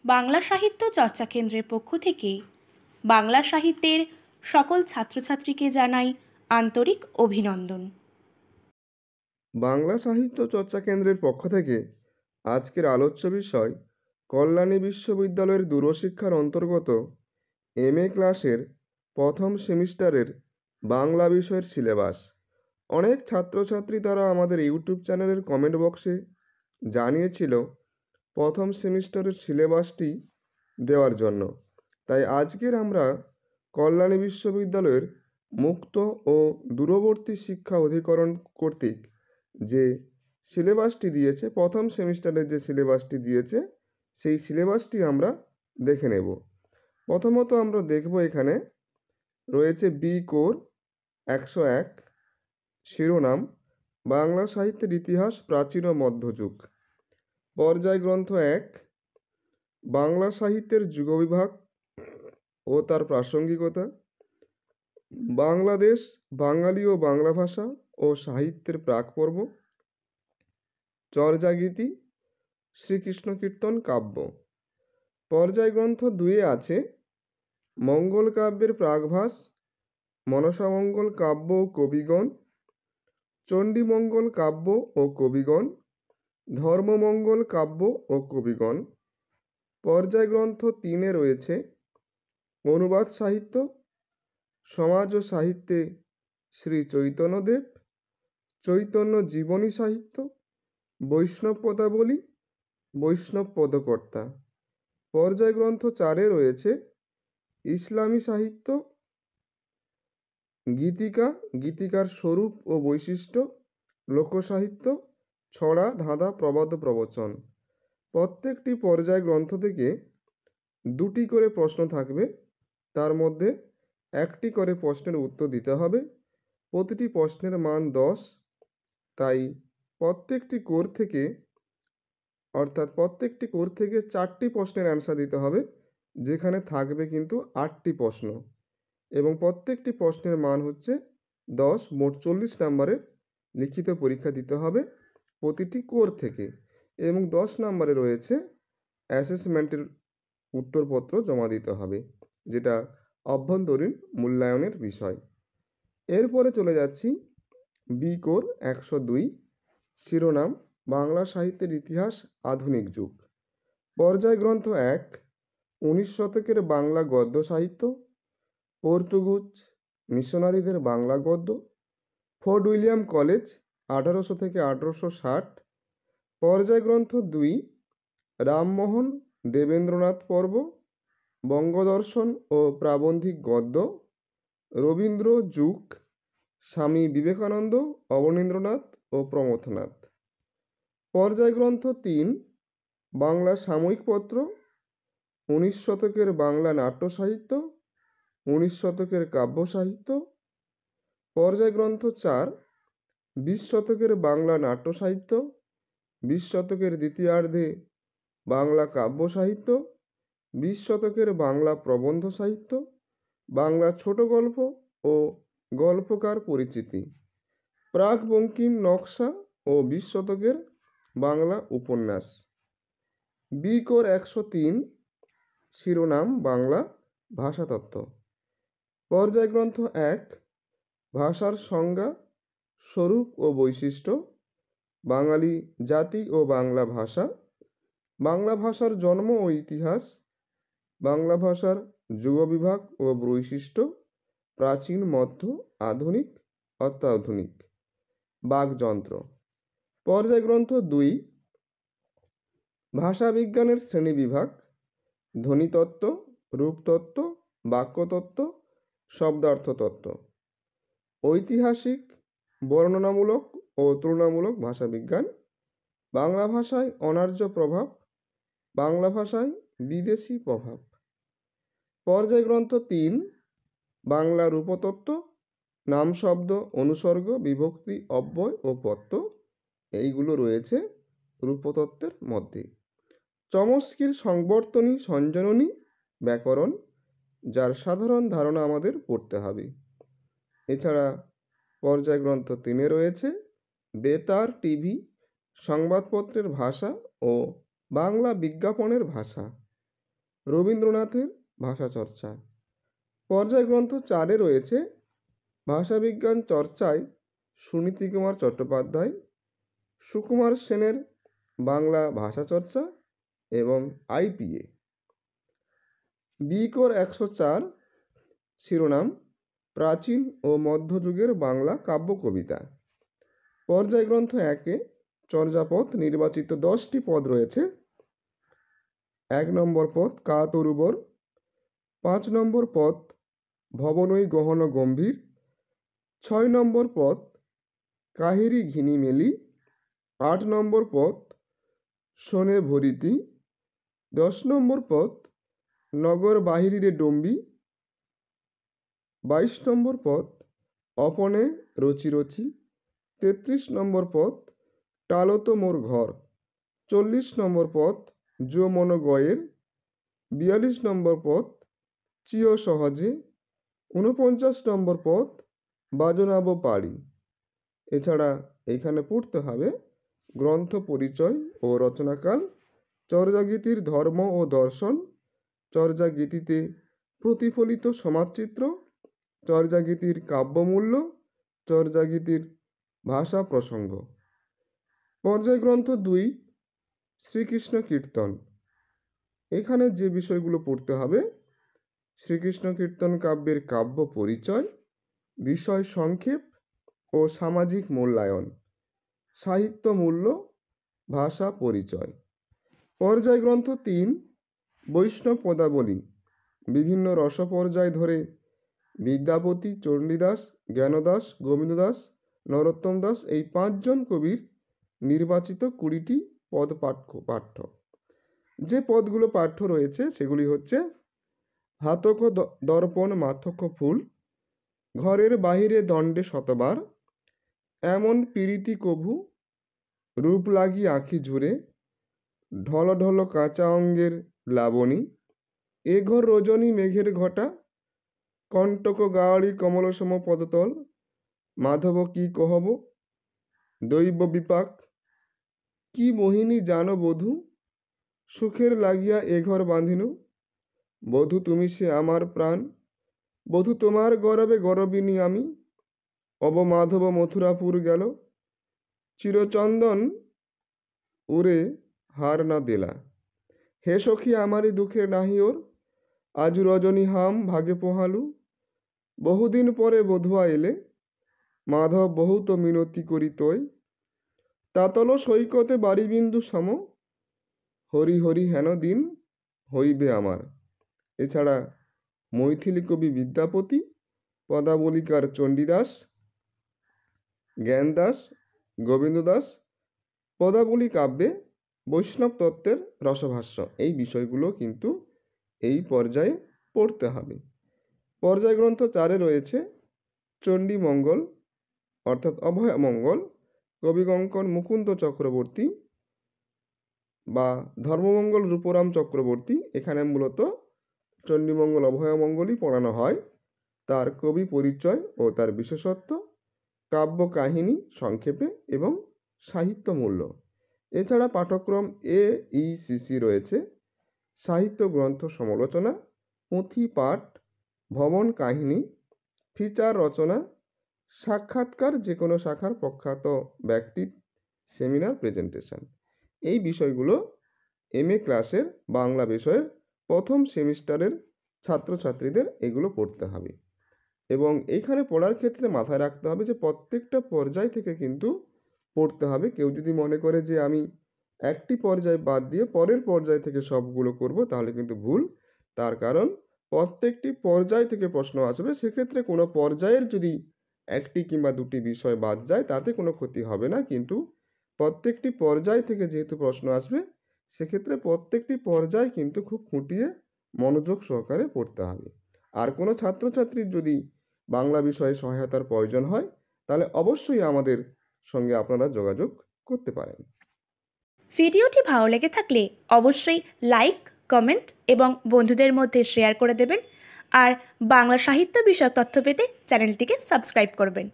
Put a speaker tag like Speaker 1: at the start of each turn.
Speaker 1: বাংলা সাহিত্য চর্চা কেন্দ্রের পক্ষ থেকে বাংলা সাহিত্যের সকল ছাত্রছাত্রীকে জানাই আন্তরিক অভিনন্দন।
Speaker 2: বাংলা সাহিত্য চর্চা কেন্দ্রের পক্ষ থেকে আজকের আলোচ্য বিষয় কল্যাণী বিশ্ববিদ্যালয়ের দূরশিক্ষার অন্তর্গত এমএ ক্লাসের প্রথম সেমিস্টারের বাংলা বিষয়ের সিলেবাস। অনেক ছাত্রছাত্রী তারা আমাদের ইউটিউব চ্যানেলের কমেন্ট বক্সে জানিয়েছিল প্রথম সেমিস্টারের সিলেবাসটি দেওয়ার জন্য। তাই আজকের আমরা কল্যাণী বিশ্ববিদ্যালয়ের মুক্ত ও দূরবর্তী শিক্ষা অধিকরণ কর্তৃক যে সিলেবাসটি দিয়েছে, প্রথম সেমিস্টারের যে সিলেবাসটি দিয়েছে সেই সিলেবাসটি আমরা দেখে নেব। প্রথমত আমরা দেখব এখানে রয়েছে বি কোর 101 শিরোনাম বাংলা সাহিত্যের ইতিহাস প্রাচীন ও মধ্যযুগ। পর্যায় গ্রন্থ 1 বাংলা সাহিত্যের যুগবিভাগ ও তার প্রাসঙ্গিকতা, বাংলাদেশ, বাঙালি ও বাংলা ভাষা ও সাহিত্যের প্রাক পর্ব, চর্যাগীতি, শ্রীকৃষ্ণ কীর্তন কাব্য। পর্যায় গ্রন্থ 2 আছে মঙ্গল কাব্যের প্রাকভাস, মনসামঙ্গল কাব্য ও কবিগণ, চণ্ডীমঙ্গল কাব্য ও কবিগণ, ধর্মমঙ্গল কাব্য ও কবিগণ। পর্যায় গ্রন্থ 3 রয়েছে অনুবাদ সাহিত্য, সমাজ ও সাহিত্যে শ্রী চৈতন্যদেব, চৈতন্য জীবনী সাহিত্য, বৈষ্ণব পদাবলী, বৈষ্ণব পদকর্তা। পর্যায় গ্রন্থ 4 রয়েছে ইসলামী সাহিত্য, গীতিকা, গীতিকার স্বরূপ ও বৈশিষ্ট্য, লোকসাহিত্য, ছড়া, ধাঁধা, প্রবাদ প্রবচন। প্রত্যেকটি পর্যায় গ্রন্থ থেকে 2টি করে প্রশ্ন থাকবে, তার মধ্যে 1টি করে প্রশ্নের উত্তর দিতে হবে। প্রতিটি প্রশ্নের মান 10, তাই প্রত্যেকটি কোর থেকে 4টি প্রশ্নের অ্যান্সার দিতে হবে, যেখানে থাকবে কিন্তু 8টি প্রশ্ন, এবং প্রত্যেকটি প্রশ্নের মান হচ্ছে 10, মোট 40 নম্বরের লিখিত পরীক্ষা দিতে হবে প্রতিটি কোর থেকে, এবং 10 নম্বরে রয়েছে অ্যাসেসমেন্টের উত্তরপত্র জমা দিতে হবে, যেটা অভ্যন্তরীণ মূল্যায়নের বিষয়। এরপরে চলে যাচ্ছি বি কোর 102 শিরোনাম বাংলা সাহিত্যের ইতিহাস আধুনিক যুগ। পর্যায় গ্রন্থ 1 19 শতকের বাংলা গদ্য সাহিত্য, পর্তুগুজ মিশনারিদের বাংলা গদ্য, ফোর্ট উইলিয়াম কলেজ 1800 থেকে 1860। পর্যায় গ্রন্থ 2 রামমোহন দেবেন্দ্রনাথ পর্ব, বঙ্গদর্শন ও প্রাবন্ধিক গদ্য, রবীন্দ্র যুগ, স্বামী বিবেকানন্দ, অবনীন্দ্রনাথ ও প্রমথনাথ। পর্যায় গ্রন্থ 3 বাংলা সাময়িক পত্র, 19 শতকের বাংলা নাট্য সাহিত্য, 19 শতকের কাব্য সাহিত্য। পর্যায় গ্রন্থ 4 20 শতকের বাংলা নাট্য সাহিত্য, 20 শতকের দ্বিতীয়ার্ধে বাংলা কাব্য সাহিত্য, 20 শতকের বাংলা প্রবন্ধ সাহিত্য, বাংলা ছোট গল্প ও গল্পকার পরিচিতি, প্রাক বঙ্কিম নকশা ও 20 শতকের বাংলা উপন্যাস। বি কোর 103 শিরোনাম বাংলা ভাষাতত্ত্ব। পর্যায় গ্রন্থ 1 ভাষার সংজ্ঞা, স্বরূপ ও বৈশিষ্ট্য, বাঙালি জাতি ও বাংলা ভাষা, বাংলা ভাষার জন্ম ও ইতিহাস, বাংলা ভাষার যুগবিভাগ ও বৈশিষ্ট্য, প্রাচীন, মধ্য, আধুনিক, অত্যাধুনিক, বাকযন্ত্র। পর্যায় গ্রন্থ 2 ভাষা বিজ্ঞানের শ্রেণীবিভাগ, ধ্বনিতত্ত্ব, রূপতত্ত্ব, বাক্যতত্ত্ব, শব্দার্থতত্ত্ব, ঐতিহাসিক, বর্ণনামূলক ও তুলনামূলক ভাষাবিজ্ঞান, বাংলা ভাষায় অনার্য প্রভাব, বাংলা ভাষায় বিদেশি প্রভাব। পর্যায় গ্রন্থ 3 বাংলা রূপতত্ত্ব, নাম, শব্দ, অনুসর্গ, বিভক্তি, অব্যয় ও প্রত্যয়, এইগুলো রয়েছে রূপতত্ত্বের মধ্যে। চমস্কির সংবর্তনী, সঞ্জননী, ব্যাকরণ, যার সাধারণ ধারণা আমাদের পড়তে হবে। এছাড়া পর্যায় গ্রন্থ 3 রয়েছে বেতার, টিভি, সংবাদপত্রের ভাষা ও বাংলা বিজ্ঞাপনের ভাষা, রবীন্দ্রনাথের ভাষা চর্চা। পর্যায় গ্রন্থ 4-এ রয়েছে ভাষাবিজ্ঞান চর্চায় সুনীতি কুমার চট্টোপাধ্যায়, সুকুমার সেনের বাংলা ভাষা চর্চা এবং আইপিএ। বিকোর 104 শিরোনাম প্রাচীন ও মধ্যযুগের বাংলা কাব্য কবিতা। পর্যায় গ্রন্থ 1-এ চর্যাপদ নির্বাচিত 10টি পদ রয়েছে। 1 নম্বর পদ কা তরুবর, 5 নম্বর পদ ভবনই গহন গম্ভীর, 6 নম্বর পদ কাহিরি ঘিনি মেলি, 8 নম্বর পদ শোনে ভরিতি, 10 নম্বর পদ নগর বাহিরিরে ডম্বি, 22 নম্বর পদ অপনে রচি রচি, 33 নম্বর পদ টালত মোর ঘর, 40 নম্বর পদ জো মন গয়ের, 42 নম্বর পদ চিও সহজে, 49 নম্বর পদ বাজনাবো পাড়ি। এছাড়া এখানে পড়তে হবে গ্রন্থ পরিচয় ও রচনাকাল, চর্যাগীতির ধর্ম ও দর্শন, চর্যাগীতিতে প্রতিফলিত সমাজচিত্র, চর্যাগীতির কাব্যমূল্য, চর্যাগীতির ভাষা প্রসঙ্গ। পর্যায় গ্রন্থ 2 শ্রীকৃষ্ণ কীর্তন। এখানে যে বিষয়গুলো পড়তে হবে: শ্রীকৃষ্ণ কীর্তন কাব্যের কাব্য পরিচয়, বিষয় সংক্ষেপ ও সামাজিক মূল্যায়ন, সাহিত্য মূল্য, ভাষা পরিচয়। পর্যায় গ্রন্থ 3 বৈষ্ণব পদাবলী। বিভিন্ন রসপর্যায় ধরে বিদ্যাপতি, চণ্ডীদাস, জ্ঞানদাস, গোবিন্দদাস, নরোত্তম দাস এই 5 জন কবির নির্বাচিত 20টি পদ পাঠ্য। যে পদগুলো পাঠ্য রয়েছে সেগুলি হচ্ছে: হাতক দর্পণ মাথক ফুল, ঘরের বাহিরে দণ্ডে শতবার, এমন পীড়িতি কভু, রূপ লাগি আঁখি ঝুরে, ঢল ঢল কাঁচা অঙ্গের লাবণী, এ ঘর রজনী মেঘের ঘটা, কণ্টক গাওয়াড়ি কমল সম পদতল, মাধব কি কহব, দৈব বিপাক, কি মোহিনী জানো বধূ, সুখের লাগিয়া এ ঘর বাঁধিনু, বধূ তুমি সে আমার প্রাণ, বধূ তোমার গরবে গরবিনী আমি, অব মাধব মথুরাপুর গেল, চিরচন্দন উরে হার না দিলা, হে সখী আমারই দুঃখের নাহি ওর, আজ রজনী হাম ভাগে পোহালু, বহুদিন পরে বধুয়া এলে, মাধব বহুত মিনতি করি তৈ, তাতল সৈকতে বারিবিন্দু সম, হরি হরি হেন দিন হইবে আমার। এছাড়া মৈথিলী কবি বিদ্যাপতি, পদাবলিকার চণ্ডীদাস, জ্ঞানদাস, গোবিন্দদাস, পদাবলী কাব্যে বৈষ্ণব তত্ত্বের রসভাষ্য, এই বিষয়গুলো কিন্তু এই পর্যায়ে পড়তে হবে। পর্যায় গ্রন্থ 4-এ রয়েছে চণ্ডীমঙ্গল অর্থাৎ অভয়মঙ্গল, কবিকঙ্কন মুকুন্দ চক্রবর্তী বা ধর্মমঙ্গল রূপরাম চক্রবর্তী। এখানে মূলত চণ্ডীমঙ্গল অভয়মঙ্গলই পড়ানো হয়। তার কবি পরিচয় ও তার বিশেষত্ব, কাব্য কাহিনী সংক্ষেপে এবং সাহিত্য মূল্য। এছাড়া পাঠক্রম AECC রয়েছে সাহিত্য গ্রন্থ সমালোচনা, পুঁথি পাঠ, ভবন কাহিনী, ফিচার রচনা, সাক্ষাৎকার যে কোনো শাখার প্রখ্যাত ব্যক্তির সেমিনার প্রেজেন্টেশন। এই বিষয়গুলো MA ক্লাসের বাংলা বিষয়ের প্রথম সেমিস্টারের ছাত্রছাত্রীদের এগুলো পড়তে হবে। এবং এইখানে পড়ার ক্ষেত্রে মাথায় রাখতে হবে যে প্রত্যেকটা পর্যায় থেকে কিন্তু পড়তে হবে। কেউ যদি মনে করে যে আমি একটি পর্যায় বাদ দিয়ে পরের পর্যায় থেকে সবগুলো করব, তাহলে কিন্তু ভুল। তার কারণ প্রত্যেকটি পর্যায় থেকে প্রশ্ন আসবে। সেক্ষেত্রে কোনো পর্যায়ের যদি একটি কিংবা দুটি বিষয় বাদ যায় তাতে কোনো ক্ষতি হবে না, কিন্তু প্রত্যেকটি পর্যায় থেকে যেহেতু প্রশ্ন আসবে সেক্ষেত্রে প্রত্যেকটি পর্যায় কিন্তু খুব খুঁটিয়ে মনোযোগ সহকারে পড়তে হবে। আর কোনো ছাত্রছাত্রীর যদি বাংলা বিষয়ে সহায়তার প্রয়োজন হয় তাহলে অবশ্যই আমাদের সঙ্গে আপনারা যোগাযোগ করতে পারেন।
Speaker 1: ভিডিওটি ভালো লেগে থাকলে অবশ্যই লাইক, কমেন্ট এবং বন্ধুদের মধ্যে শেয়ার করে দেবেন। আর বাংলা সাহিত্য বিষয়ক তথ্য পেতে চ্যানেলটিকে সাবস্ক্রাইব করবেন।